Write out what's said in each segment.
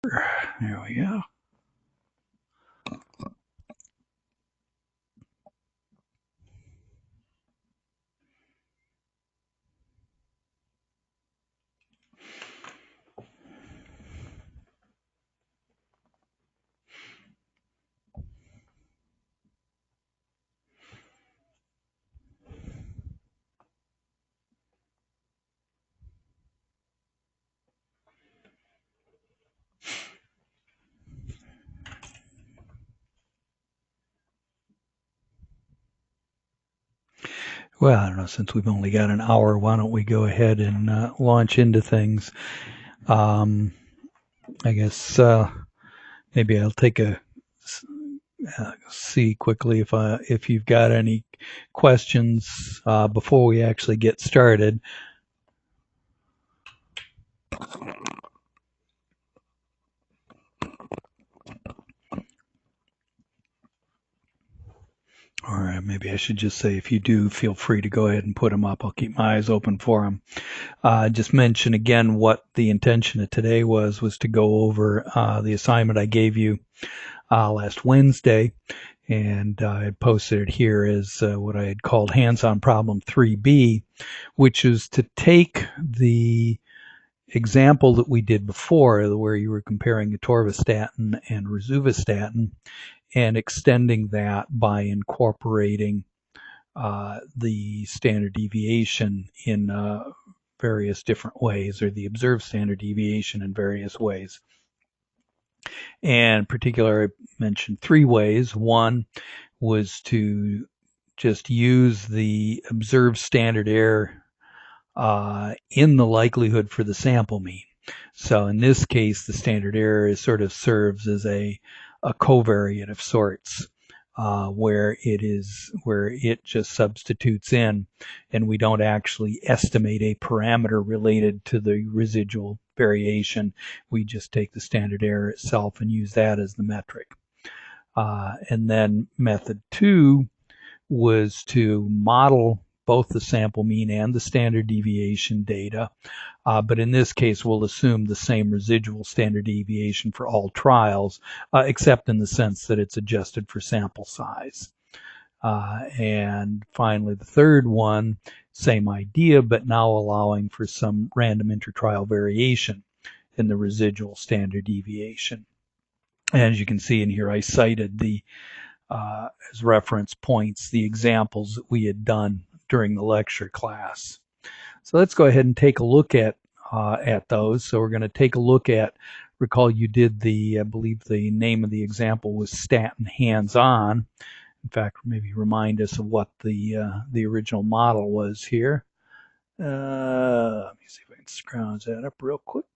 Chapter. There we go. Well, I don't know, since we've only got an hour, why don't we go ahead and launch into things. I guess maybe I'll take a see quickly if you've got any questions before we actually get started. Or maybe I should just say, if you do, feel free to go ahead and put them up. I'll keep my eyes open for them. Just mention again what the intention of today was to go over the assignment I gave you last Wednesday. And I posted it here as what I had called hands-on problem 3B, which is to take the example that we did before, where you were comparing atorvastatin and rosuvastatin, and extending that by incorporating the standard deviation in various different ways, or the observed standard deviation in various ways. And in particular, I mentioned 3 ways. One was to just use the observed standard error in the likelihood for the sample mean. So in this case, the standard error sort of serves as a covariate of sorts, where it just substitutes in, and we don't actually estimate a parameter related to the residual variation. We just take the standard error itself and use that as the metric. And then method 2 was to model both the sample mean and the standard deviation data. But in this case, we'll assume the same residual standard deviation for all trials, except in the sense that it's adjusted for sample size. And finally, the third one, same idea, but now allowing for some random intertrial variation in the residual standard deviation. And as you can see in here, I cited the as reference points the examples that we had done during the lecture class. So let's go ahead and take a look at those. So we're going to take a look at, recall you did I believe the name of the example was statin hands-on. In fact, maybe remind us of what the original model was here. Let me see if I can scrounge that up real quick.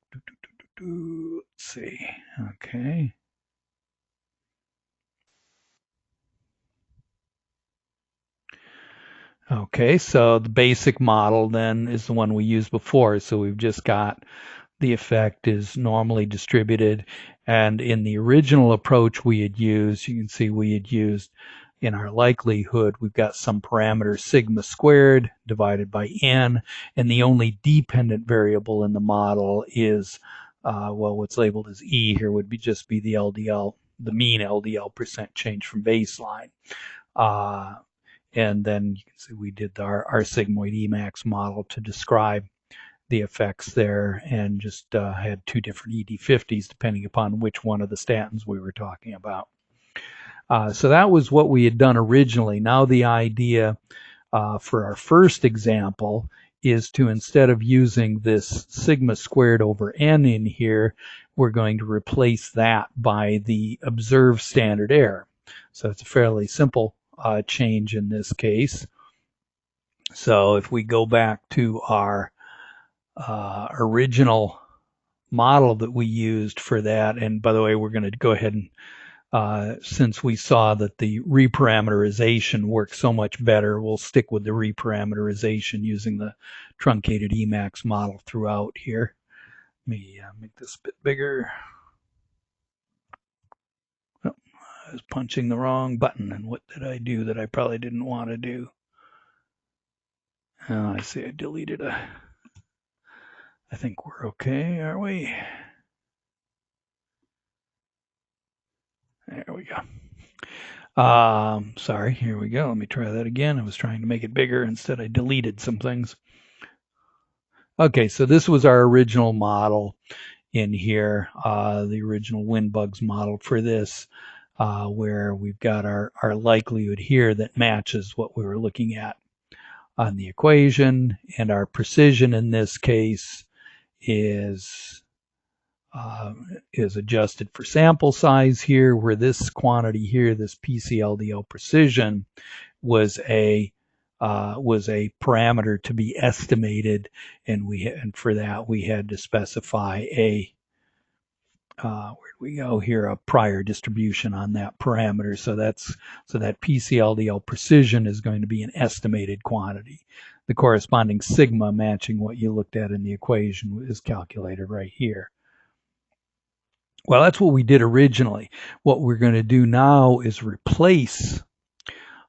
Let's see. Okay. Okay, so the basic model then is the one we used before. So we've just got the effect is normally distributed. And in the original approach we had used, you can see we had used in our likelihood, we've got some parameter sigma squared divided by n. And the only dependent variable in the model is, well, what's labeled as E here would just be the LDL, the mean LDL percent change from baseline. And then you can see we did our sigmoid Emax model to describe the effects there, and just had 2 different ED50s depending upon which one of the statins we were talking about. So that was what we had done originally. Now the idea for our first example is to, instead of using this sigma squared over n in here, we're going to replace that by the observed standard error. So it's a fairly simple change in this case. So if we go back to our original model that we used for that, and by the way, we're going to go ahead and since we saw that the reparameterization works so much better, we'll stick with the reparameterization using the truncated Emax model throughout here. Let me make this a bit bigger. I was punching the wrong button, and what did I do that I probably didn't want to do? Oh, I see I deleted I think we're okay, are we? There we go. Sorry, here we go. Let me try that again. I was trying to make it bigger. Instead, I deleted some things. Okay, so this was our original model in here, the original WinBUGS model for this, where we've got our likelihood here that matches what we were looking at on the equation, and our precision in this case is adjusted for sample size here, where this quantity here, this PCLDL precision, was a parameter to be estimated, and for that we had to specify a where do we go here, a prior distribution on that parameter. So that PCLDL precision is going to be an estimated quantity. The corresponding sigma matching what you looked at in the equation is calculated right here. Well, that's what we did originally. What we're going to do now is replace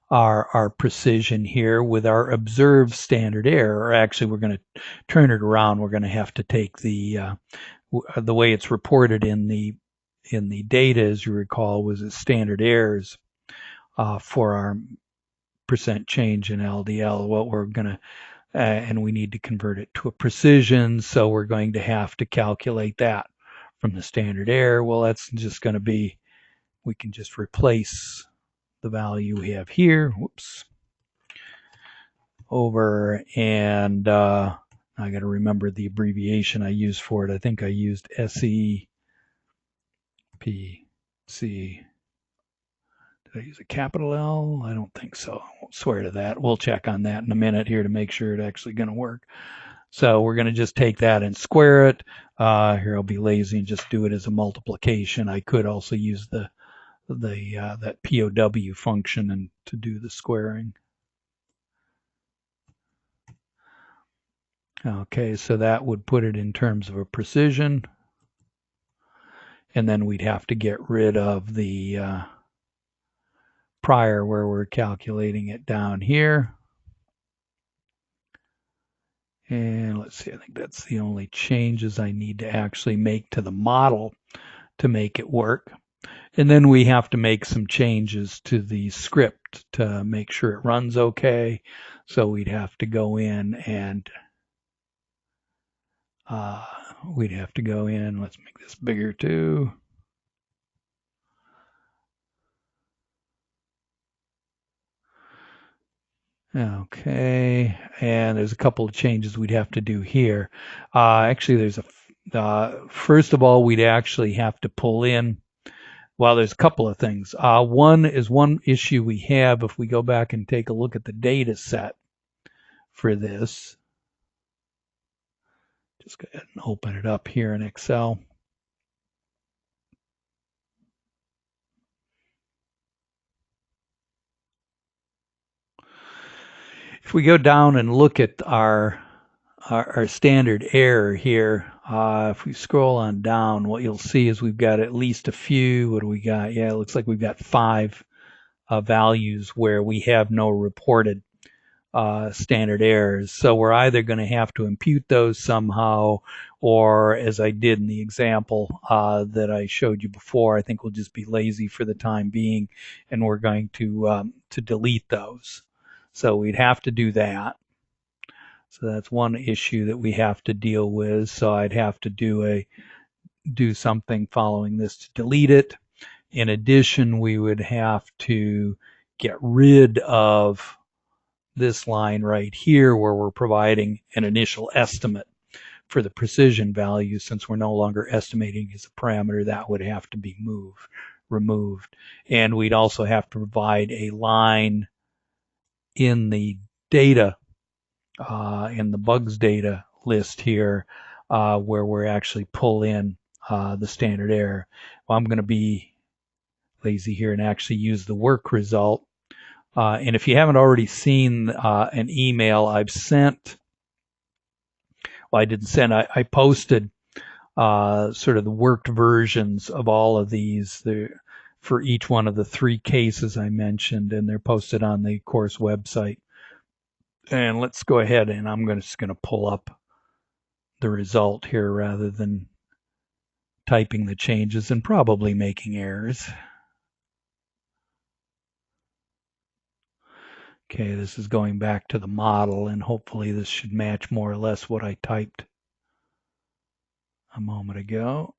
our precision here with our observed standard error. Or actually, we're going to turn it around. We're going to have to take the way it's reported in the data, as you recall, was as standard errors for our percent change in LDL. What we're going to and we need to convert it to a precision, so we're going to have to calculate that from the standard error. Well, that's just going to be, we can just replace the value we have here, whoops, over, and I got to remember the abbreviation I used for it. I think I used SEPC. Did I use a capital L? I don't think so. I won't swear to that. We'll check on that in a minute here to make sure it's actually going to work. So we're going to just take that and square it. Here I'll be lazy and just do it as a multiplication. I could also use that POW function and to do the squaring. Okay, so that would put it in terms of a precision. And then we'd have to get rid of the prior where we're calculating it down here. And let's see, I think that's the only changes I need to actually make to the model to make it work. And then we have to make some changes to the script to make sure it runs okay. So we'd have to go in and let's make this bigger too. Okay, and there's a couple of changes we'd have to do here. Actually, there's first of all, we'd actually have to pull in, well, there's a couple of things. One issue we have, if we go back and take a look at the data set for this. Just go ahead and open it up here in Excel. If we go down and look at our standard error here, if we scroll on down, what you'll see is we've got at least a few. What do we got? Yeah, it looks like we've got 5 values where we have no reported standard errors. So we're either going to have to impute those somehow, or as I did in the example that I showed you before, I think we'll just be lazy for the time being, and we're going to delete those. So we'd have to do that. So that's one issue that we have to deal with. So I'd have to do something following this to delete it. In addition, we would have to get rid of this line right here where we're providing an initial estimate for the precision value. Since we're no longer estimating as a parameter, that would have to be removed. And we'd also have to provide a line in the data, in the bugs data list here, where we're actually pull in the standard error. Well, I'm going to be lazy here and actually use the work result. And if you haven't already seen an email I've sent, well, I didn't send, I posted sort of the worked versions of all of these for each one of the 3 cases I mentioned, and they're posted on the course website. And let's go ahead, and I'm just going to pull up the result here rather than typing the changes and probably making errors. Okay, this is going back to the model, and hopefully this should match more or less what I typed a moment ago.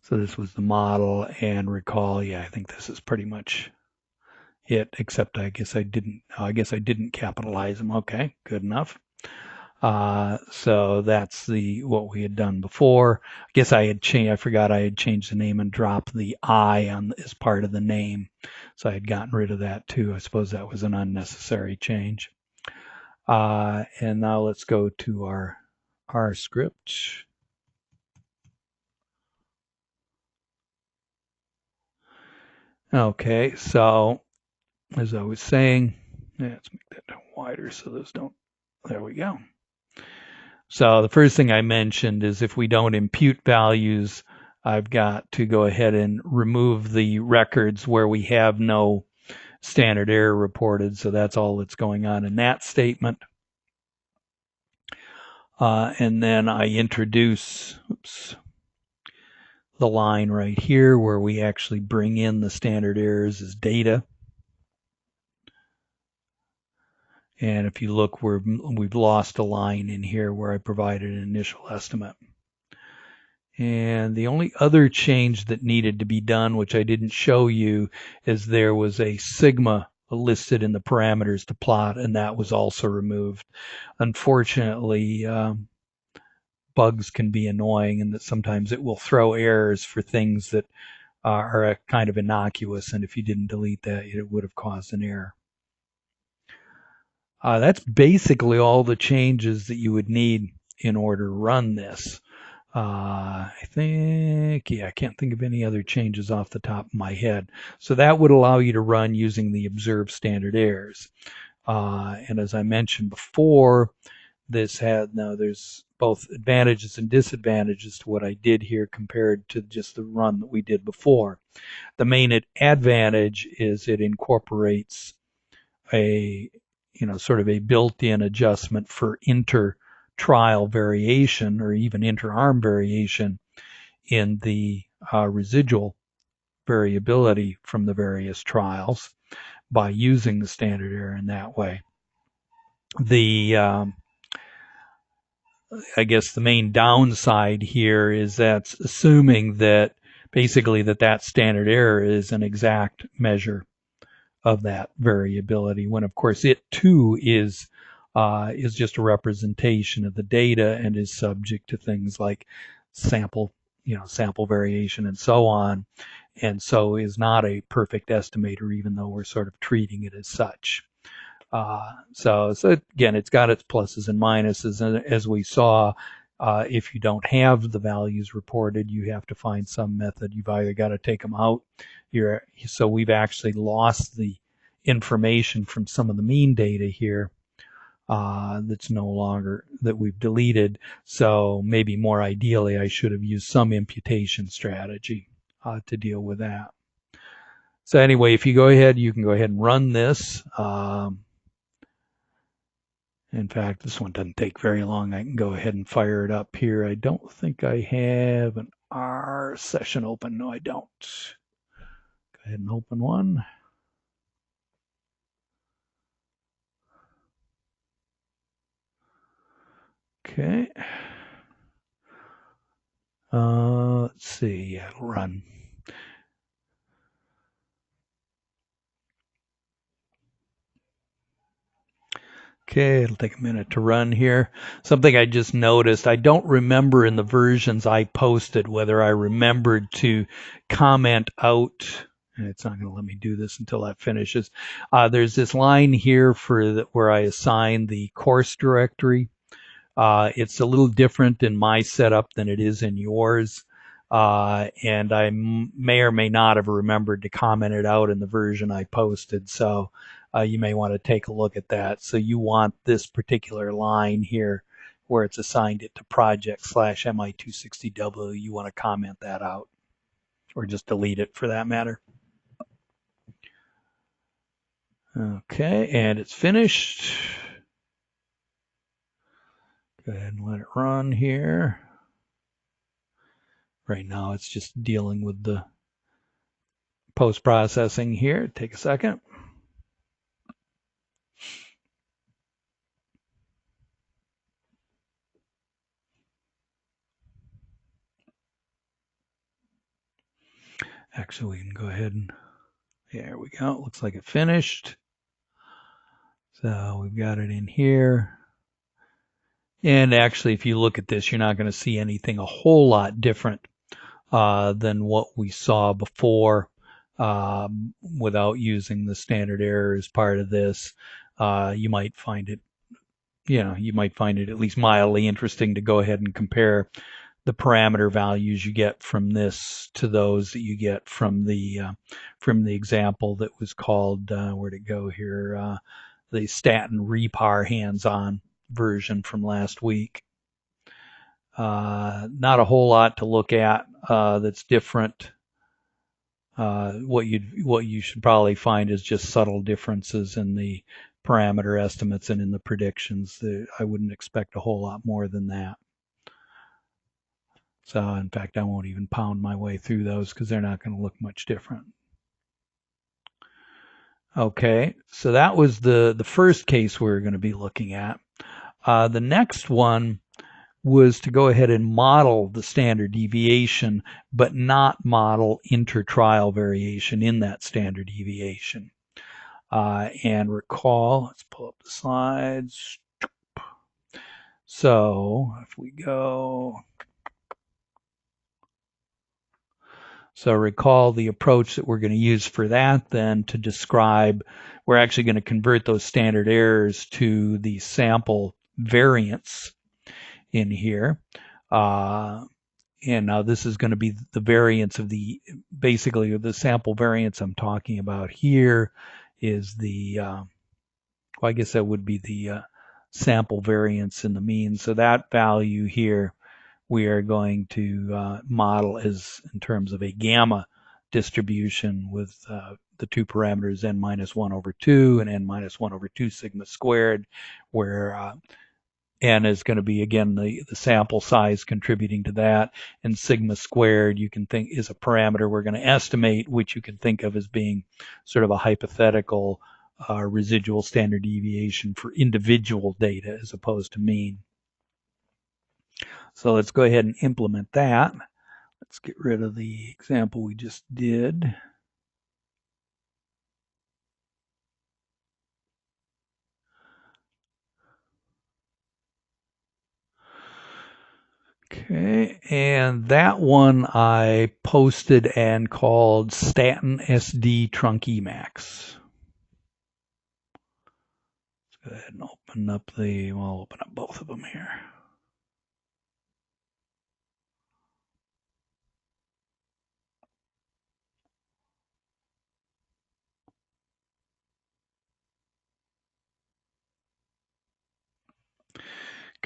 So this was the model, and recall, yeah, I think this is pretty much it, except I guess I didn't capitalize them. Okay, good enough. So that's what we had done before. I guess I forgot I had changed the name and dropped the I as part of the name. So I had gotten rid of that too. I suppose that was an unnecessary change. And now let's go to our R script. Okay, so as I was saying, let's make that wider so those don't, there we go. So the first thing I mentioned is if we don't impute values, I've got to go ahead and remove the records where we have no standard error reported. So that's all that's going on in that statement. And then I introduce, the line right here where we actually bring in the standard errors as data. And if you look, we've lost a line in here where I provided an initial estimate. And the only other change that needed to be done, which I didn't show you, is there was a sigma listed in the parameters to plot, and that was also removed. Unfortunately, bugs can be annoying, and that sometimes it will throw errors for things that are kind of innocuous, and if you didn't delete that, it would have caused an error. That's basically all the changes that you would need in order to run this. I think, yeah, I can't think of any other changes off the top of my head. So that would allow you to run using the observed standard errors. And as I mentioned before, there's both advantages and disadvantages to what I did here compared to just the run that we did before. The main advantage is it incorporates sort of a built-in adjustment for inter-trial variation or even inter-arm variation in the residual variability from the various trials by using the standard error in that way. I guess the main downside here is that's assuming that basically that standard error is an exact measure of that variability, when of course it too is just a representation of the data and is subject to things like sample variation and so on, and so is not a perfect estimator, even though we're sort of treating it as such. So again, it's got its pluses and minuses, and as we saw, if you don't have the values reported, you have to find some method. You've either got to take them out. So we've actually lost the information from some of the mean data here that's no longer, that we've deleted. So maybe more ideally, I should have used some imputation strategy to deal with that. So anyway, if you go ahead, you can go ahead and run this. In fact, this one doesn't take very long. I can go ahead and fire it up here. I don't think I have an R session open. No, I don't. Go ahead and open one. Okay. Let's see. Yeah, it'll run. Okay, it'll take a minute to run here. Something I just noticed, I don't remember in the versions I posted whether I remembered to comment out, and it's not going to let me do this until that finishes. There's this line here where I assign the course directory. It's a little different in my setup than it is in yours. And I may or may not have remembered to comment it out in the version I posted. So you may want to take a look at that. So you want this particular line here where it's assigned it to project/MI260W. You want to comment that out or just delete it for that matter. Okay, and it's finished. Go ahead and let it run here. Right now it's just dealing with the post-processing here. Take a second. Actually, we can go ahead and, there we go. Looks like it finished. So we've got it in here. And actually, if you look at this, you're not going to see anything a whole lot different than what we saw before without using the standard error as part of this. You might find it, you might find it at least mildly interesting to go ahead and compare the parameter values you get from this to those that you get from the example that was called, where'd it go here, the statin repar hands-on version from last week. Not a whole lot to look at that's different. What you should probably find is just subtle differences in the parameter estimates and in the predictions. I wouldn't expect a whole lot more than that. So in fact, I won't even pound my way through those because they're not going to look much different. Okay, so that was the first case we were going to be looking at. The next one was to go ahead and model the standard deviation, but not model intertrial variation in that standard deviation. And recall, let's pull up the slides. So if we go, so recall the approach that we're going to use for that then to describe, we're actually going to convert those standard errors to the sample variance in here. And now this is going to be the variance of basically the sample variance I'm talking about here is well, I guess that would be the sample variance in the mean. So that value here we are going to model as in terms of a gamma distribution with the two parameters n-1/2 and n-1/2 sigma squared, where n is going to be, again, the sample size contributing to that, and sigma squared you can think is a parameter we're going to estimate, which you can think of as being sort of a hypothetical residual standard deviation for individual data as opposed to mean. So let's go ahead and implement that. Let's get rid of the example we just did. Okay, and that one I posted and called statin SD trunk Emacs. Let's go ahead and open up I'll open up both of them here.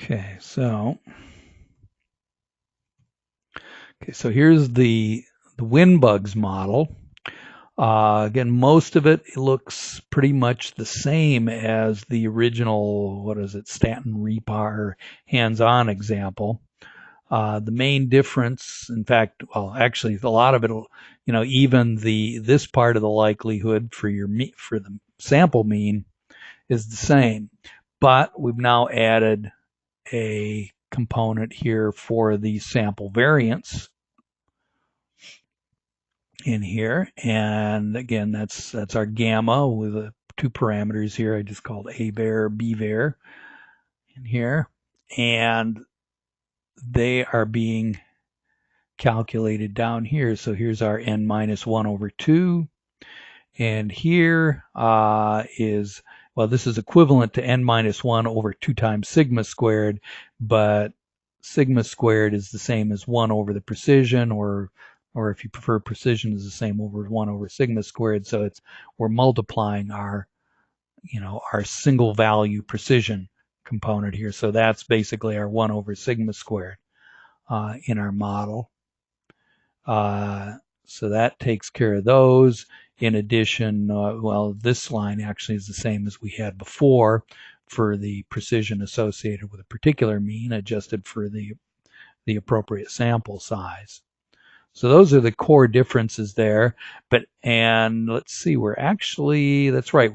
Okay, so here's the WinBUGS model. Again, most of it looks pretty much the same as the original, statin repar hands-on example. The main difference, in fact, well, actually, a lot of it, even this part of the likelihood for the sample mean is the same, but we've now added a component here for the sample variance in here, and again, that's our gamma with two parameters here. I just called A var, B var in here, and they are being calculated down here. So here's our n-1/2, and here is, well, this is equivalent to n-1/2 times sigma squared, but sigma squared is the same as 1 over the precision, or if you prefer, precision is the same over 1 over sigma squared. So we're multiplying our single value precision component here. So that's basically our 1 over sigma squared in our model. So that takes care of those. In addition, well, this line actually is the same as we had before for the precision associated with a particular mean adjusted for the appropriate sample size. So those are the core differences there. And let's see, that's right,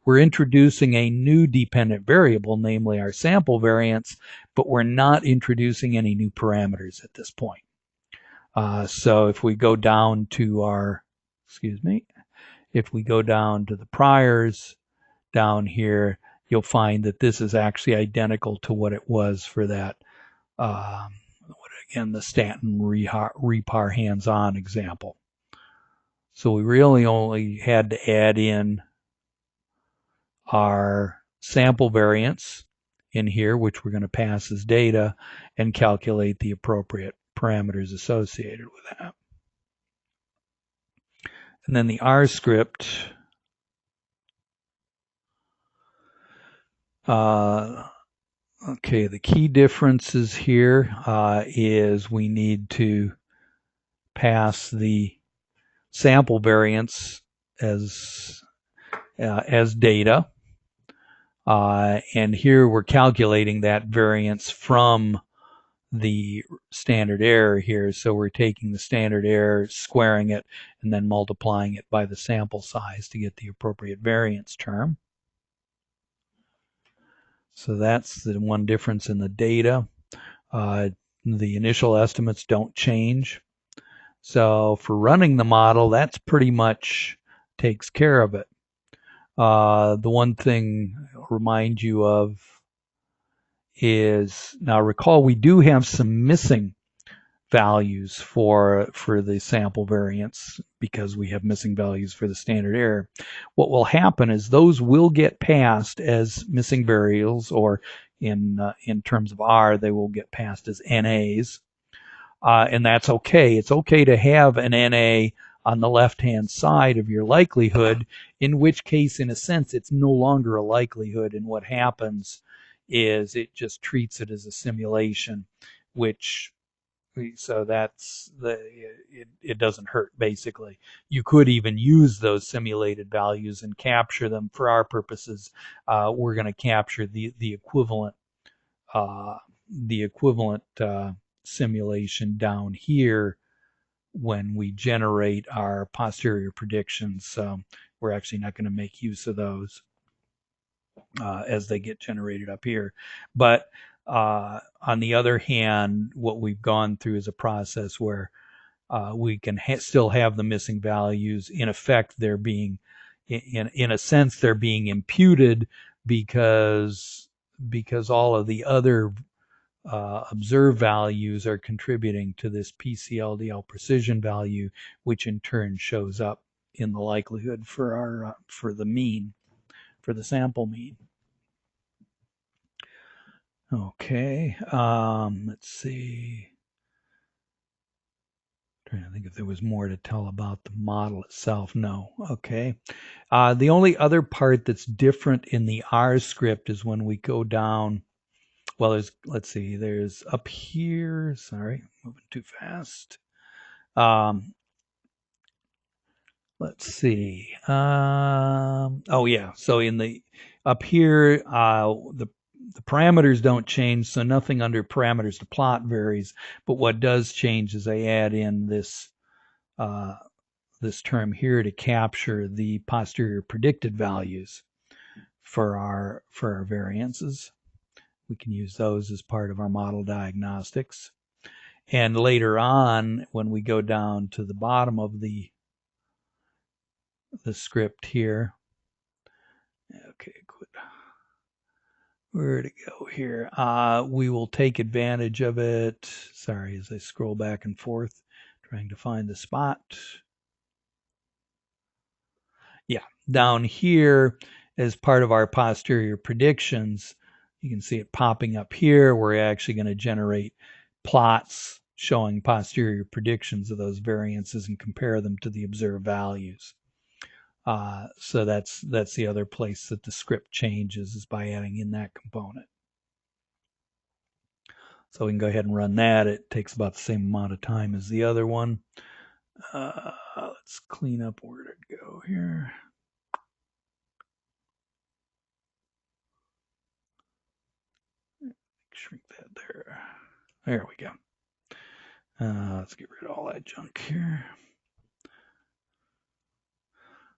we're introducing a new dependent variable, namely our sample variance, but we're not introducing any new parameters at this point. So if we go down to if we go down to the priors down here, you'll find that this is actually identical to what it was for that, again, the Stanton repar hands-on example. So we really only had to add in our sample variance in here, which we're going to pass as data, and calculate the appropriate parameters associated with that. And then the R script, okay, the key differences here is we need to pass the sample variance as data. And here we're calculating that variance from the standard error here. So we're taking the standard error, squaring it, and then multiplying it by the sample size to get the appropriate variance term. So that's the one difference in the data. The initial estimates don't change. So for running the model, that's pretty much takes care of it. The one thing I'll remind you of is, now recall we do have some missing values for the sample variance because we have missing values for the standard error. What will happen is those will get passed as missing variables, or in terms of R, they will get passed as NAs. And that's okay. It's okay to have an NA on the left-hand side of your likelihood, in which case, in a sense, it's no longer a likelihood, and what happens is it just treats it as a simulation, so that's it doesn't hurt, basically. You could even use those simulated values and capture them. For our purposes, we're going to capture the equivalent simulation down here when we generate our posterior predictions. So we're actually not going to make use of those as they get generated up here. But on the other hand, what we've gone through is a process where we can still have the missing values. In effect, they're being, in a sense, they're being imputed because all of the other observed values are contributing to this PCLDL precision value, which in turn shows up in the likelihood for our for the mean, for the sample mean. Okay, let's see. Trying to think if there was more to tell about the model itself. No. Okay. The only other part that's different in the R script is when we go down. Well, let's see, there's up here. Sorry, moving too fast. Let's see. Oh yeah. So up here, the parameters don't change, so nothing under parameters to plot varies. But what does change is I add in this term here to capture the posterior predicted values for our variances. We can use those as part of our model diagnostics. And later on, when we go down to the bottom of the script here, okay, good. Where to go here? We will take advantage of it. Sorry, as I scroll back and forth, trying to find the spot. Yeah, down here as part of our posterior predictions, you can see it popping up here. We're actually going to generate plots showing posterior predictions of those variances and compare them to the observed values. So that's the other place that the script changes, is by adding in that component. So we can go ahead and run that. It takes about the same amount of time as the other one. Let's clean up where to go here. Shrink that there. There we go. Let's get rid of all that junk here.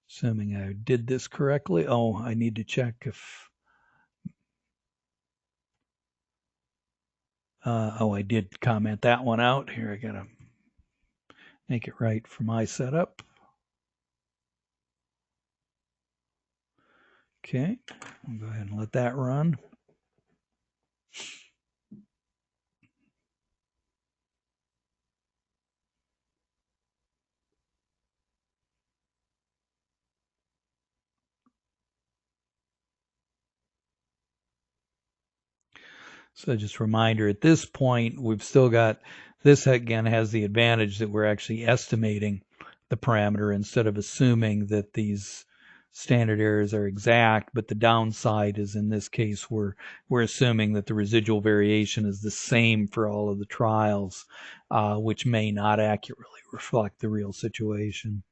Assuming I did this correctly. Oh, I need to check if... oh, I did comment that one out. Here, I gotta make it right for my setup. Okay, I'll go ahead and let that run. So just a reminder, at this point, we've still got, this again has the advantage that we're actually estimating the parameter instead of assuming that these standard errors are exact, but the downside is in this case we're assuming that the residual variation is the same for all of the trials, which may not accurately reflect the real situation.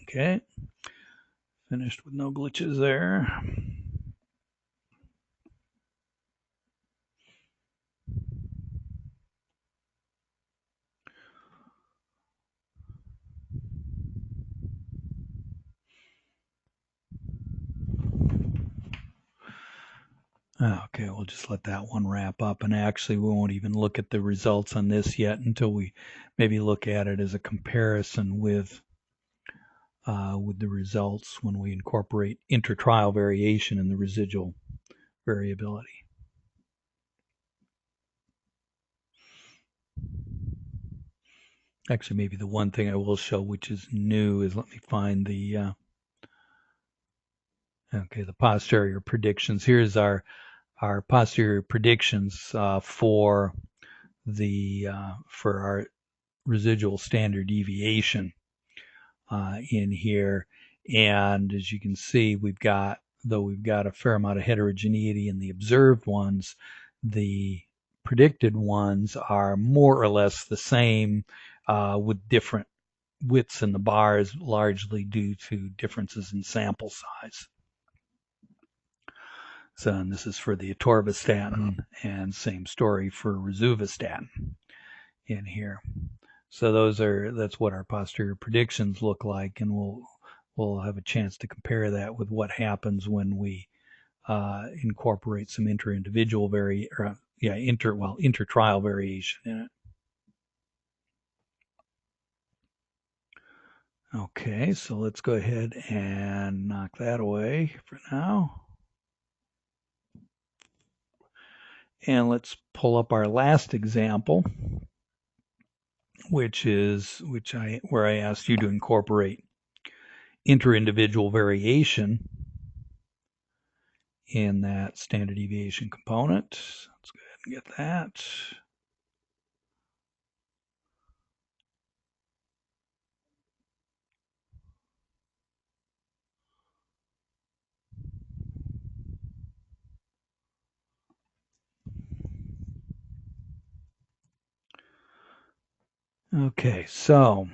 Okay, finished with no glitches there. Okay, we'll just let that one wrap up, and actually we won't even look at the results on this yet until we maybe look at it as a comparison with the results when we incorporate inter-trial variation in the residual variability. Actually, maybe the one thing I will show which is new is, let me find the okay, the posterior predictions. Here's our posterior predictions for our residual standard deviation in here. And as you can see, though we've got a fair amount of heterogeneity in the observed ones, the predicted ones are more or less the same with different widths in the bars, largely due to differences in sample size. So, and this is for the atorvastatin, and same story for rosuvastatin in here. So that's what our posterior predictions look like, and we'll have a chance to compare that with what happens when we incorporate some inter-trial variation in it. Okay, so let's go ahead and knock that away for now. And let's pull up our last example, where I asked you to incorporate inter-individual variation in that standard deviation component. Let's go ahead and get that. Okay, so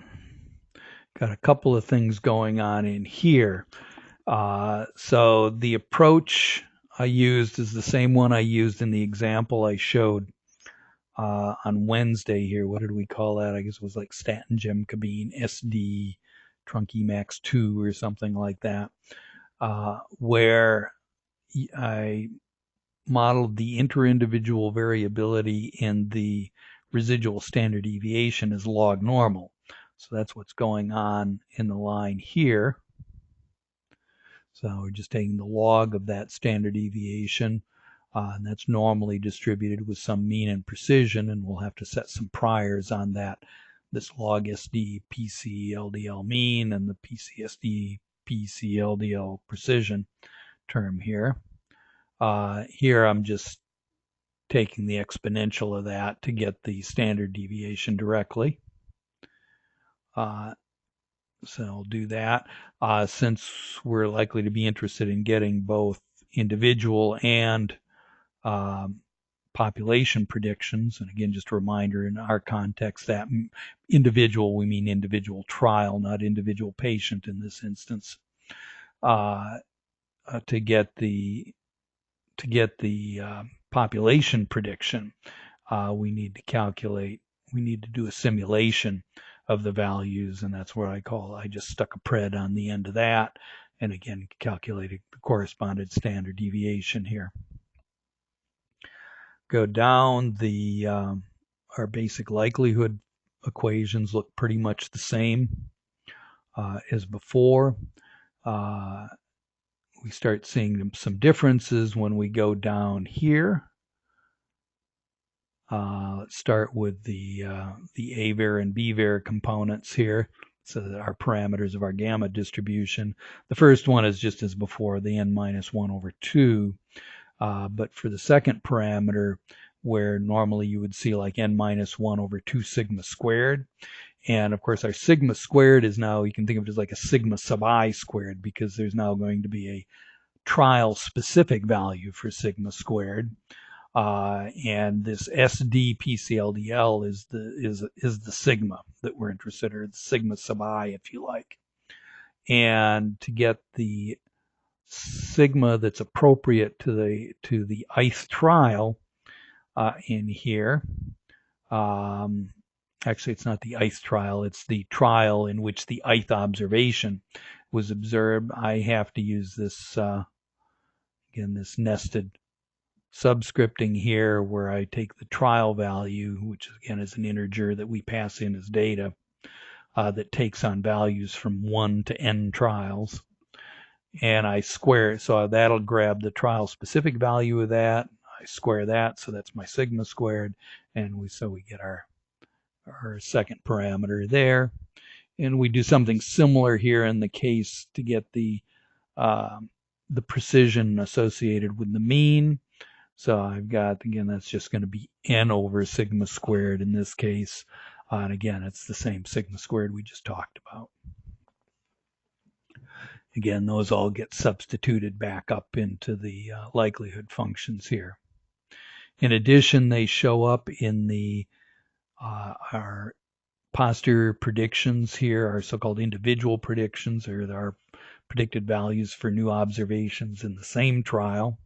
got a couple of things going on in here. So the approach I used is the same one I used in the example I showed on Wednesday here. What did we call that? I guess it was like statin gemcitabine SD trunk Emax 2 or something like that, where I modeled the inter-individual variability in the residual standard deviation as log normal. So that's what's going on in the line here. So we're just taking the log of that standard deviation, and that's normally distributed with some mean and precision, and we'll have to set some priors on this log SD PC LDL mean and the PCSD PC LDL precision term here. Here I'm just taking the exponential of that to get the standard deviation directly. So I'll do that. Since we're likely to be interested in getting both individual and population predictions, and again, just a reminder in our context that individual, we mean individual trial, not individual patient in this instance. to get the population prediction, we need to do a simulation of the values, and that's what I just stuck a pred on the end of that, and again calculated the corresponding standard deviation here. Go down, our basic likelihood equations look pretty much the same as before. We start seeing some differences when we go down here. Let's start with the A-var and B-var components here, so that our parameters of our gamma distribution. The first one is just as before, the n-1/2. But for the second parameter, where normally you would see like n-1/2 sigma squared, and of course our sigma squared is now, you can think of it as like a sigma sub I squared, because there's now going to be a trial specific value for sigma squared. And this SD PCLDL is the sigma that we're interested in, or the sigma sub I, if you like. And to get the sigma that's appropriate to the ith trial in here, actually it's not the ith trial, it's the trial in which the ith observation was observed. I have to use this again, this nested subscripting here, where I take the trial value, which again is an integer that we pass in as data, that takes on values from 1 to n trials, and I square it. So that'll grab the trial specific value of that. I square that, so that's my sigma squared, and we get our second parameter there. And we do something similar here in the case to get the precision associated with the mean. So I've got, again, that's just going to be n over sigma squared in this case. And again, it's the same sigma squared we just talked about. Again, those all get substituted back up into the likelihood functions here. In addition, they show up in the our posterior predictions here, our so-called individual predictions, or our predicted values for new observations in the same trial.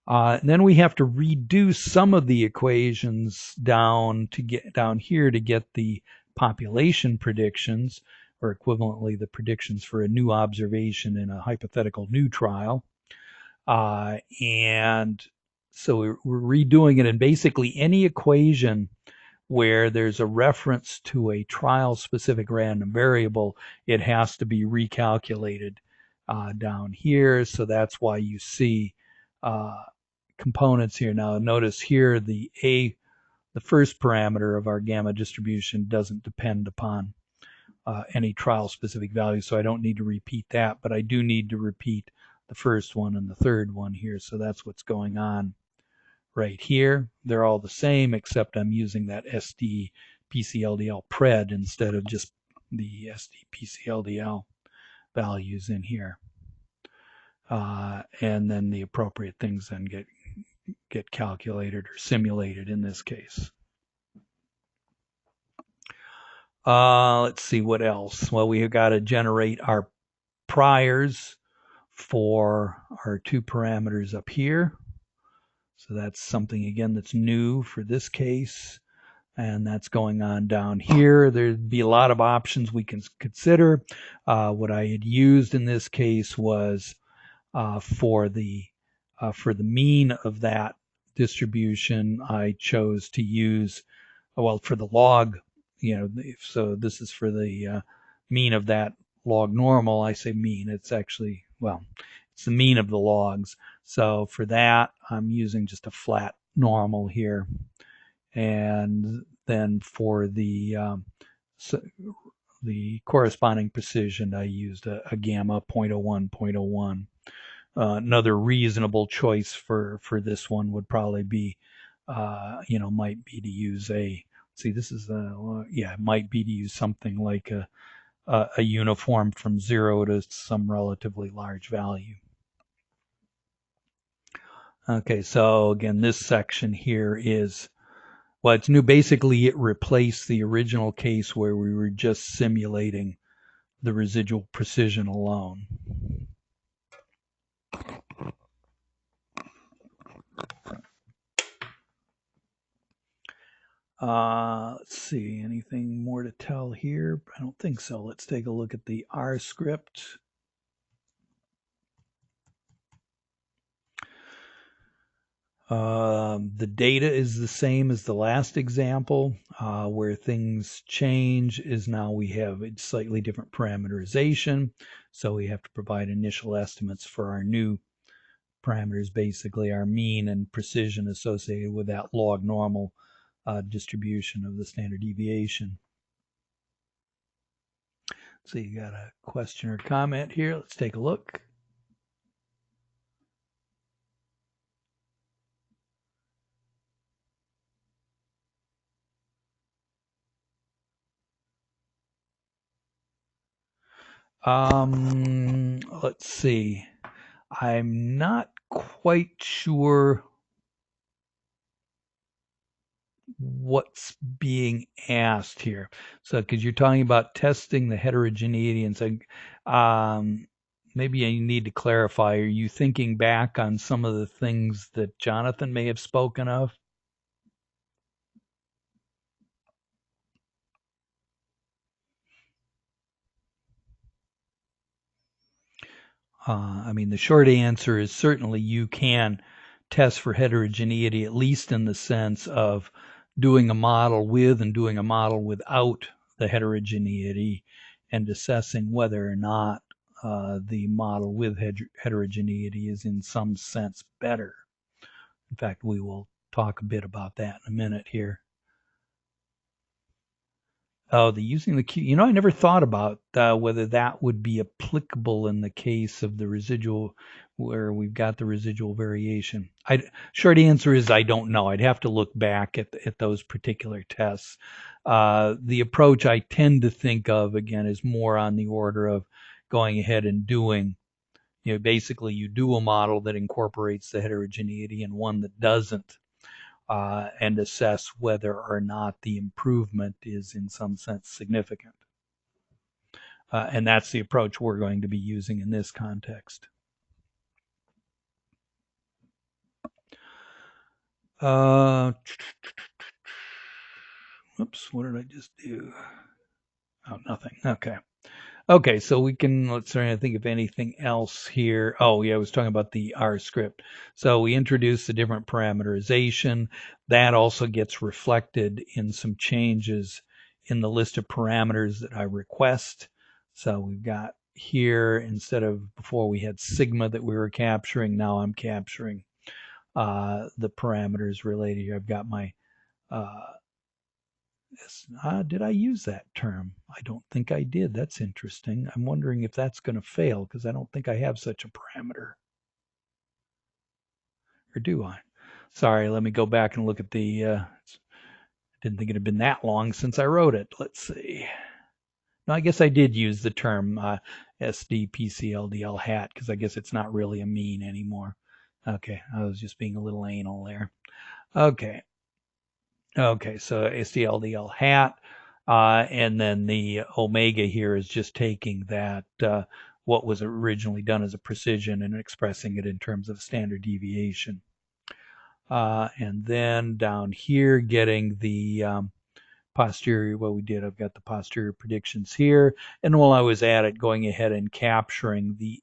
Then we have to redo some of the equations down here to get the population predictions, or equivalently the predictions for a new observation in a hypothetical new trial. And so we're redoing it, and basically any equation where there's a reference to a trial-specific random variable, it has to be recalculated down here. So that's why you see components here. Now notice here the first parameter of our gamma distribution doesn't depend upon any trial-specific value, so I don't need to repeat that, but I do need to repeat the first one and the third one here. So that's what's going on right here. They're all the same, except I'm using that SD PCLDL pred instead of just the SD PCLDL values in here. And then the appropriate things then get calculated or simulated in this case. Let's see what else. Well, we have got to generate our priors for our two parameters up here. So that's something, again, that's new for this case. And that's going on down here. There'd be a lot of options we can consider. What I had used in this case was for the mean of that distribution, I chose to use, well, for the log, so this is for the mean of that log normal. I say mean, it's actually, well, it's the mean of the logs. So for that, I'm using just a flat normal here. And then for the corresponding precision, I used a gamma 0.01, 0.01. Another reasonable choice for this one would probably be, might be to use might be to use something like a uniform from 0 to some relatively large value. Okay, so again, this section here is, well, it's new. Basically, it replaced the original case where we were just simulating the residual precision alone. Let's see, anything more to tell here? I don't think so. Let's take a look at the R script. The data is the same as the last example. Where things change is now we have a slightly different parameterization. So we have to provide initial estimates for our new parameters, basically our mean and precision associated with that log normal distribution of the standard deviation. So you got a question or comment here. Let's take a look. Let's see. I'm not quite sure what's being asked here. So, because you're talking about testing the heterogeneity, and so maybe I need to clarify. Are you thinking back on some of the things that Jonathan may have spoken of? I mean, the short answer is certainly you can test for heterogeneity, at least in the sense of doing a model with and doing a model without the heterogeneity and assessing whether or not the model with heterogeneity is in some sense better. In fact, we will talk a bit about that in a minute here. Oh, the using the Q. You know, I never thought about whether that would be applicable in the case of the residual, where we've got the residual variation. Short answer is I don't know. I'd have to look back at those particular tests. The approach I tend to think of, again, is more on the order of going ahead and doing, basically you do a model that incorporates the heterogeneity and one that doesn't. And assess whether or not the improvement is in some sense significant. And that's the approach we're going to be using in this context. Oops, what did I just do? Oh, nothing. Okay. Okay, so we can, let's try to think of anything else here. Oh, yeah, I was talking about the R script. So we introduced the different parameterization. That also gets reflected in some changes in the list of parameters that I request. So we've got here, instead of before we had sigma that we were capturing, now I'm capturing the parameters related here. I've got my did I use that term? I don't think I did. That's interesting. I'm wondering if that's going to fail because I don't think I have such a parameter. Or do I? Sorry, let me go back and look at the. Didn't think it had been that long since I wrote it. Let's see. No, I guess I did use the term SDPCLDL hat because I guess it's not really a mean anymore. Okay, I was just being a little anal there. Okay. Okay, so SDLDL hat, and then the omega here is just taking that what was originally done as a precision and expressing it in terms of standard deviation. And then down here, getting the posterior, what we did, I've got the posterior predictions here. And while I was at it, going ahead and capturing the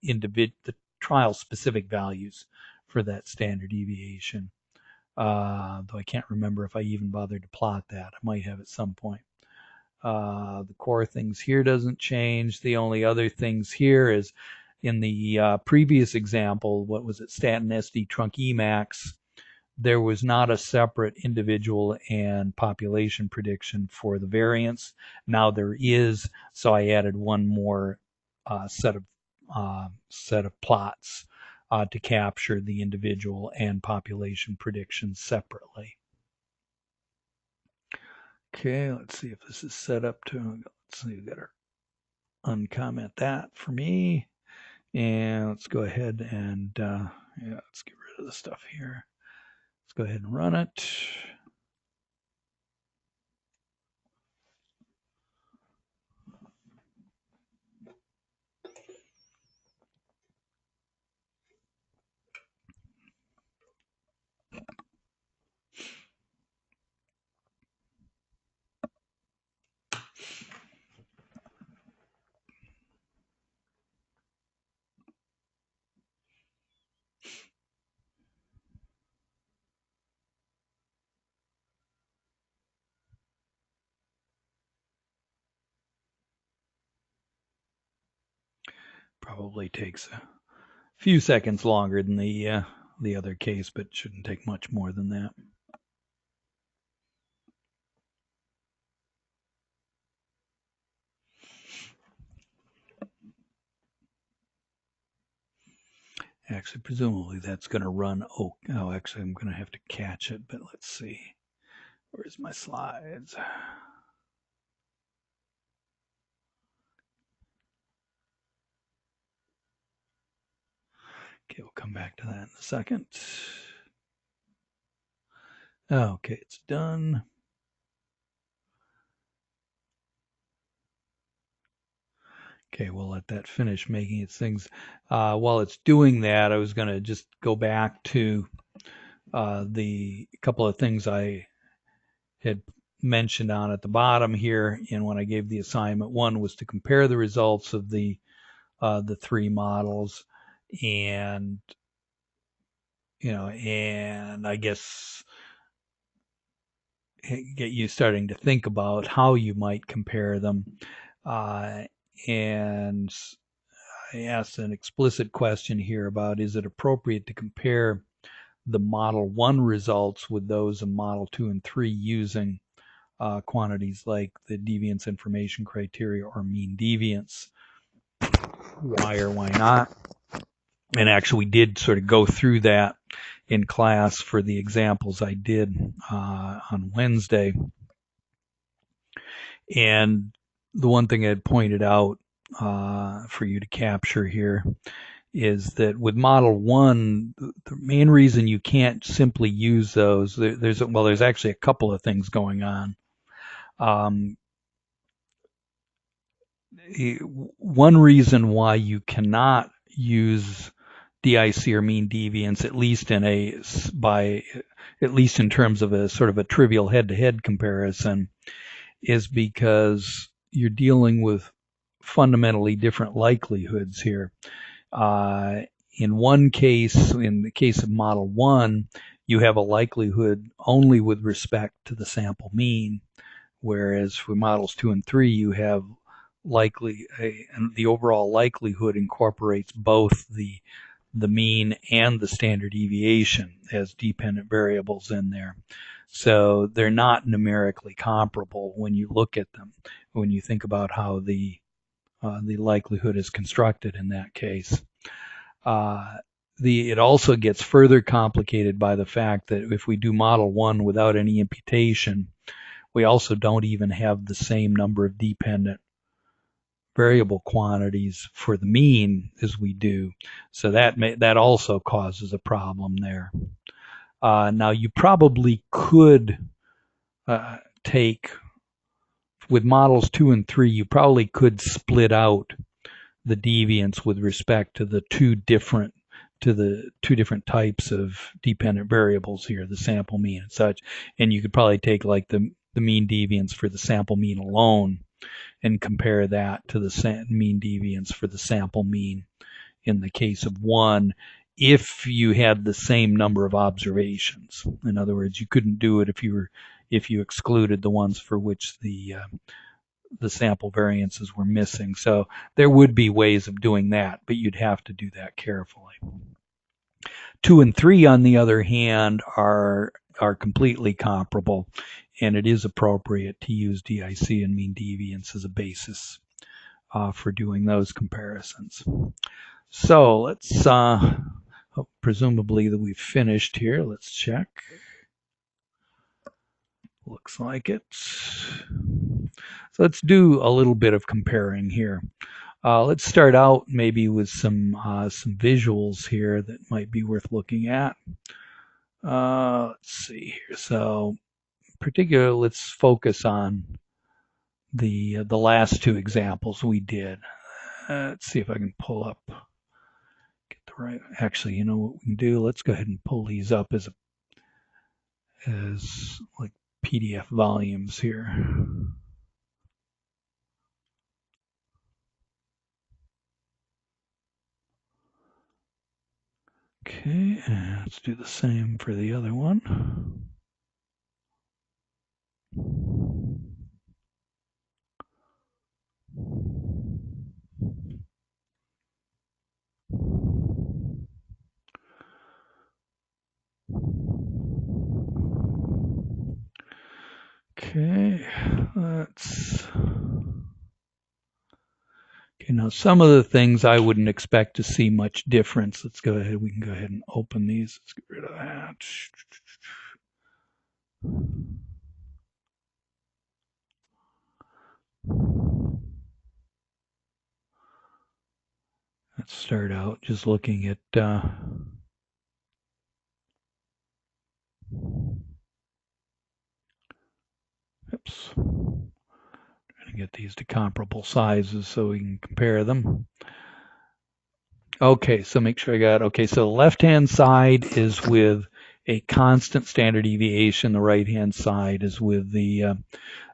trial specific values for that standard deviation. Though I can't remember if I even bothered to plot that. I might have at some point. The core things here doesn't change. The only other things here is in the previous example, what was it, statin SD trunk Emax, there was not a separate individual and population prediction for the variance. Now there is, so I added one more set of plots to capture the individual and population predictions separately. Okay, let's see if this is set up to, let's see, we got to uncomment that for me. And let's go ahead and, yeah, let's get rid of the stuff here. Let's go ahead and run it. Probably takes a few seconds longer than the other case, but shouldn't take much more than that. Actually, presumably that's going to run. Oh, actually, I'm going to have to catch it, but let's see. Where's my slides? Okay, we'll come back to that in a second. Okay, it's done. Okay, we'll let that finish making its things. While it's doing that, I was going to just go back to the couple of things I had mentioned on at the bottom here, and when I gave the assignment, one was to compare the results of the three models, and and I guess get you starting to think about how you might compare them. And I asked an explicit question here about, is it appropriate to compare the Model 1 results with those of Model 2 and 3 using quantities like the deviance information criteria or mean deviance? Why or why not? And actually we did sort of go through that in class for the examples I did on Wednesday. And the one thing I had pointed out for you to capture here is that with Model 1, the main reason you can't simply use those, there's actually a couple of things going on. One reason why you cannot use DIC or mean deviance, at least in terms of a sort of a trivial head-to-head comparison, is because you're dealing with fundamentally different likelihoods here. In one case, in the case of Model 1, you have a likelihood only with respect to the sample mean, whereas for Models 2 and 3, you have and the overall likelihood incorporates both the mean and the standard deviation as dependent variables in there. So they're not numerically comparable when you look at them, when you think about how the likelihood is constructed in that case. It also gets further complicated by the fact that if we do Model 1 without any imputation, we also don't even have the same number of dependent variable quantities for the mean as we do. So that also causes a problem there. Now you probably could take, with models 2 and 3, you probably could split out the deviance with respect to the two different types of dependent variables here, the sample mean and such. And you could probably take like the mean deviance for the sample mean alone and compare that to the mean deviance for the sample mean in the case of 1, if you had the same number of observations. In other words, you couldn't do it if you excluded the ones for which the sample variances were missing. So there would be ways of doing that, but you'd have to do that carefully. 2 and 3, on the other hand, are completely comparable, and it is appropriate to use DIC and mean deviance as a basis for doing those comparisons. So let's, presumably that we've finished here. Let's check. Looks like it. So let's do a little bit of comparing here. Let's start out maybe with some visuals here that might be worth looking at. Let's see here. So, particularly, let's focus on the last two examples we did. Let's see if I can pull up. Get the right. Actually, you know what we can do? Let's go ahead and pull these up as like PDF volumes here. Okay, and let's do the same for the other one. Okay, let's. Okay, now some of the things I wouldn't expect to see much difference. Let's go ahead. We can go ahead and open these. Let's get rid of that. Let's start out just looking at oops. Trying to get these to comparable sizes so we can compare them. Okay, so make sure I got, okay, so the left-hand side is with a constant standard deviation. The right-hand side is with the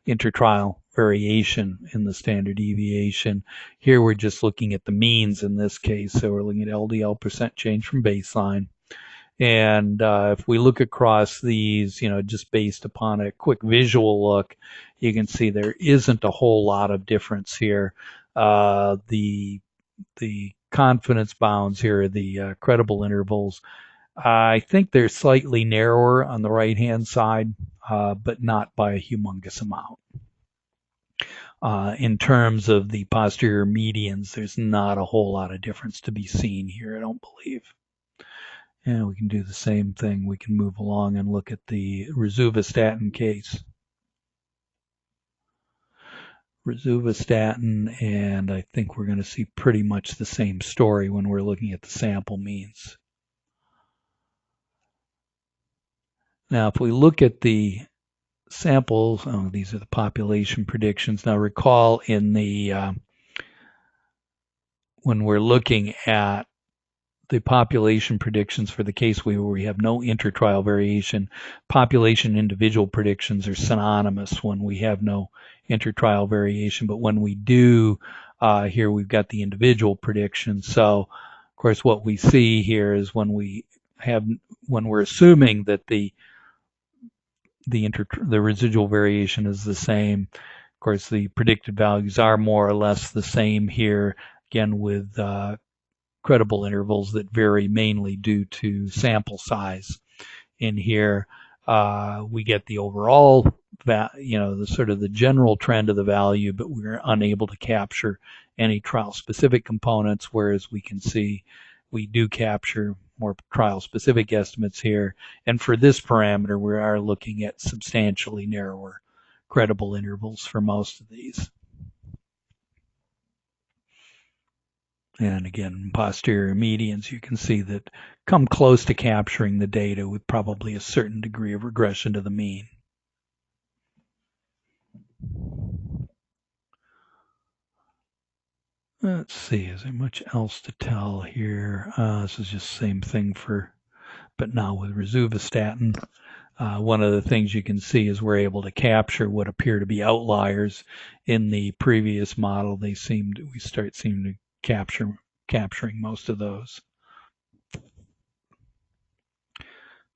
intertrial variation in the standard deviation. Here we're just looking at the means in this case. So we're looking at LDL percent change from baseline. And if we look across these, just based upon a quick visual look, you can see there isn't a whole lot of difference here. The confidence bounds here, the credible intervals, I think they're slightly narrower on the right-hand side, but not by a humongous amount. In terms of the posterior medians, there's not a whole lot of difference to be seen here, I don't believe. And we can do the same thing. We can move along and look at the rosuvastatin case. Rosuvastatin, and I think we're going to see pretty much the same story when we're looking at the sample means. Now, if we look at the samples, these are the population predictions. Now, recall in the when we're looking at the population predictions for the case where we have no intertrial variation, population individual predictions are synonymous when we have no intertrial variation. But when we do, here we've got the individual predictions. So, of course, what we see here is when we're assuming that the residual variation is the same. Of course, the predicted values are more or less the same here, again with credible intervals that vary mainly due to sample size. In here, we get the overall, the sort of the general trend of the value, but we're unable to capture any trial-specific components, whereas we can see we do capture more trial-specific estimates here. And for this parameter, we are looking at substantially narrower credible intervals for most of these. And again, posterior medians, you can see that come close to capturing the data with probably a certain degree of regression to the mean. Let's see, is there much else to tell here? This is just the same thing but now with rosuvastatin. One of the things you can see is we're able to capture what appear to be outliers in the previous model. We start seeming to capturing most of those. I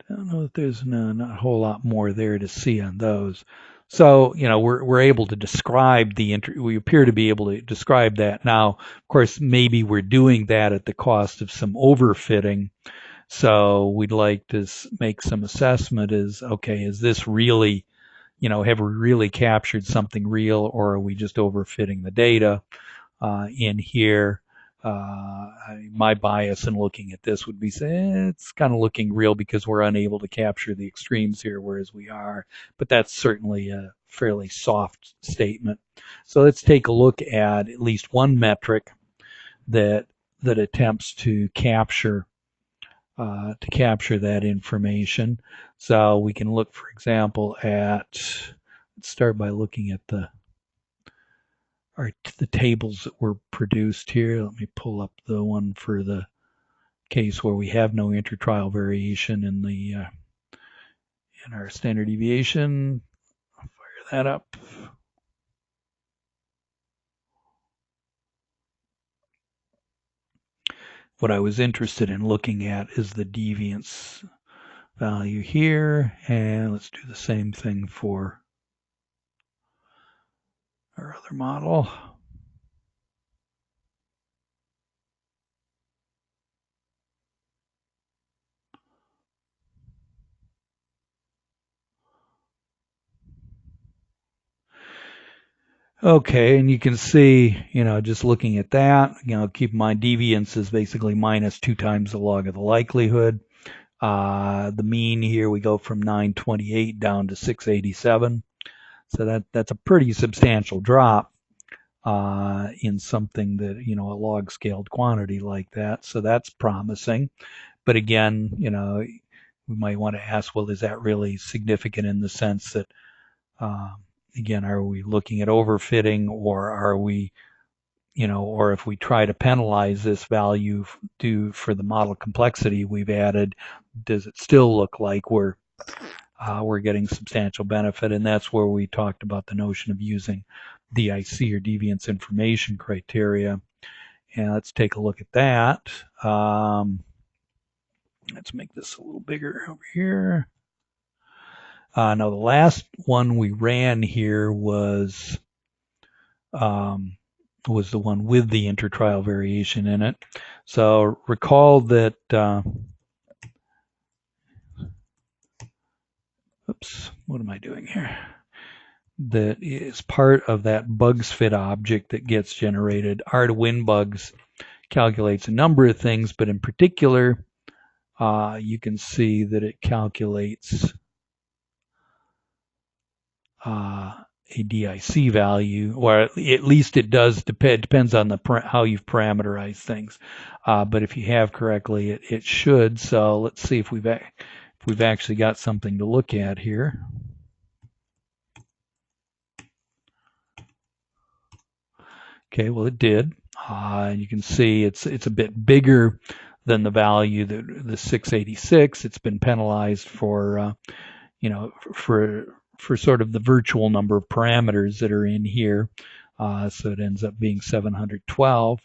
don't know that there's not a whole lot more there to see on those. So, we're able to describe we appear to be able to describe that. Now, of course, maybe we're doing that at the cost of some overfitting. So we'd like to make some assessment okay, is this really, have we really captured something real, or are we just overfitting the data in here? My bias in looking at this would be say it's kind of looking real because we're unable to capture the extremes here, whereas we are. But that's certainly a fairly soft statement. So let's take a look at least one metric that attempts to capture that information. So we can look, for example, let's start by looking at the tables that were produced here. Let me pull up the one for the case where we have no intertrial variation in our standard deviation. I'll fire that up. What I was interested in looking at is the deviance value here, and let's do the same thing for our other model. Okay, and you can see, just looking at that, keep in mind deviance is basically minus 2 times the log of the likelihood. The mean here, we go from 928 down to 687. So that's a pretty substantial drop in something that, a log scaled quantity like that. So that's promising. But again, we might want to ask, well, is that really significant in the sense that, again, are we looking at overfitting, or are we, or if we try to penalize this value due for the model complexity we've added, does it still look like we're getting substantial benefit? And that's where we talked about the notion of using DIC, or deviance information criteria. And let's take a look at that. Let's make this a little bigger over here. Now, the last one we ran here was the one with the intertrial variation in it. So recall that, oops, what am I doing here? That is part of that bugs fit object that gets generated. R to WinBUGS calculates a number of things, but in particular, you can see that it calculates a DIC value, or at least it does depends on how you've parameterized things. But if you have correctly, it should. So let's see if we've actually got something to look at here. Okay, well it did. You can see it's a bit bigger than the value that the 686. It's been penalized for for sort of the virtual number of parameters that are in here. So it ends up being 712.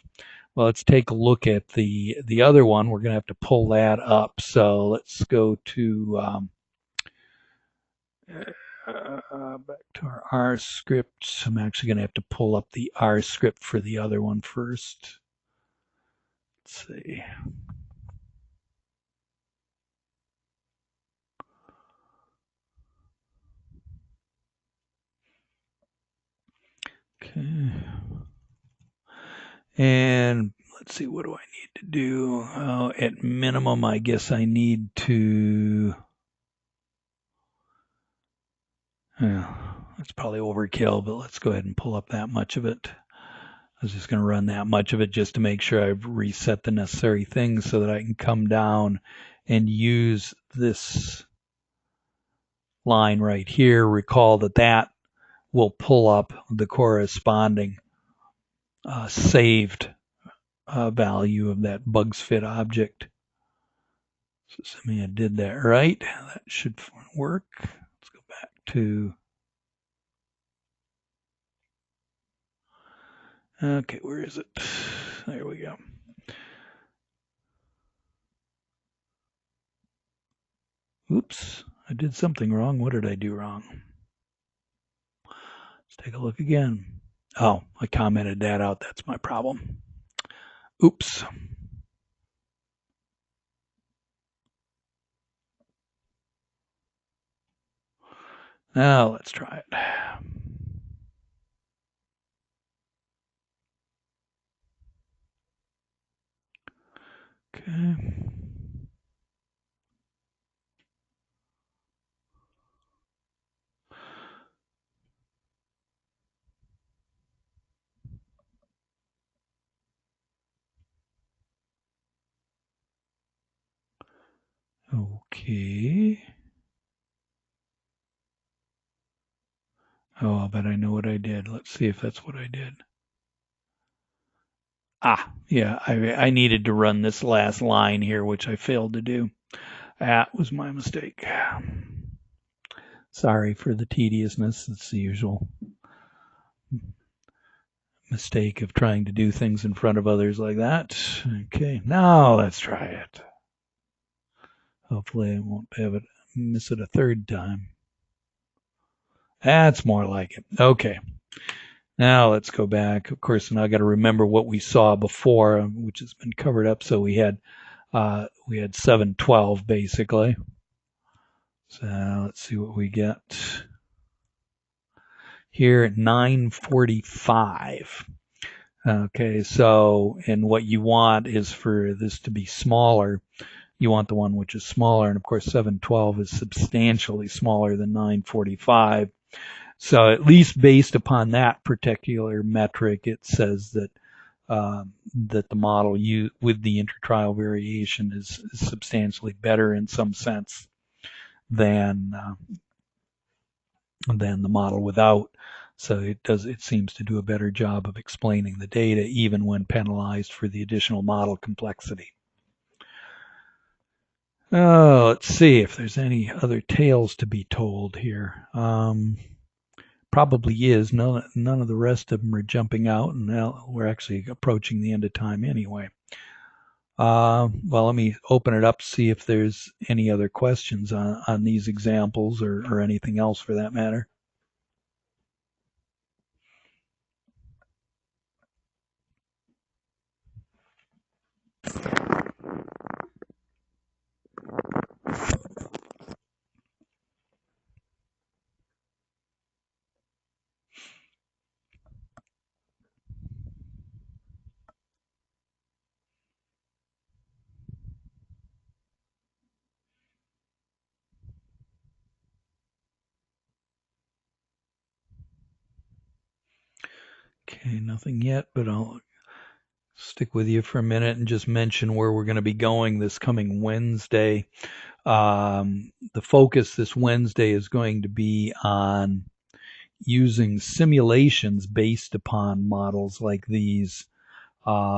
Well, let's take a look at the other one. We're going to have to pull that up. So let's go to back to our R script. I'm actually going to have to pull up the R script for the other one first. Let's see. Okay. And let's see, what do I need to do? At minimum, I guess I need to... Yeah, that's probably overkill, but let's go ahead and pull up that much of it. I was just going to run that much of it just to make sure I've reset the necessary things so that I can come down and use this line right here. Recall that will pull up the corresponding saved value of that bugs fit object. So assuming I did that right, that should work. Let's go back to... Okay, where is it? There we go. Oops, I did something wrong. What did I do wrong? Let's take a look again. Oh, I commented that out. That's my problem. Oops. Now let's try it. Okay. Okay. Oh, I bet I know what I did. Let's see if that's what I did. Yeah, I needed to run this last line here, which I failed to do. That was my mistake. Sorry for the tediousness. It's the usual mistake of trying to do things in front of others like that. Okay, now let's try it. Hopefully I won't have it miss it a third time. That's more like it. Okay. Now let's go back. Of course, now I got to remember what we saw before, which has been covered up. So we had 712 basically. So let's see what we get. here at 945. Okay, so, and what you want is for this to be smaller. You want the one which is smaller, and of course 712 is substantially smaller than 945. So at least based upon that particular metric, it says that that the model with the intertrial variation is substantially better in some sense than the model without. So it seems to do a better job of explaining the data even when penalized for the additional model complexity. Oh, let's see if there's any other tales to be told here. Probably is. None of the rest of them are jumping out, and now we're actually approaching the end of time anyway. Well, let me open it up, see if there's any other questions on these examples or anything else for that matter. Okay, nothing yet, but I'll stick with you for a minute and just mention where we're going to be going this coming Wednesday. The focus this Wednesday is going to be on using simulations based upon models like these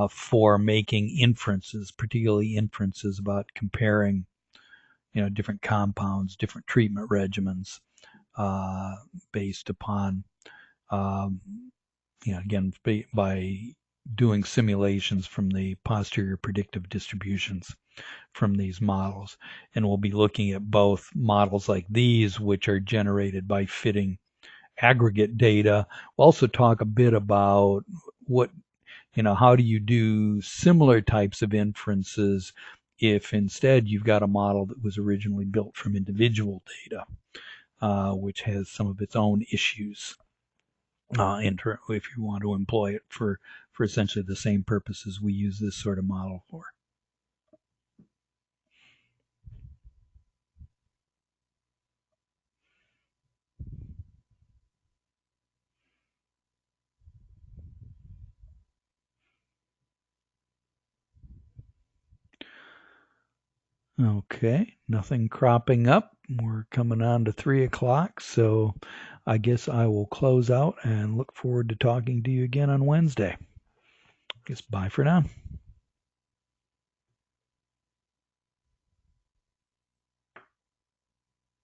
for making inferences, particularly inferences about comparing, different compounds, different treatment regimens, based upon, um, again, by doing simulations from the posterior predictive distributions from these models. And we'll be looking at both models like these, which are generated by fitting aggregate data. We'll also talk a bit about how do you do similar types of inferences if instead you've got a model that was originally built from individual data, which has some of its own issues if you want to employ it for essentially the same purposes we use this sort of model for. Okay, nothing cropping up. We're coming on to 3 o'clock, so I guess I will close out and look forward to talking to you again on Wednesday. I guess bye for now.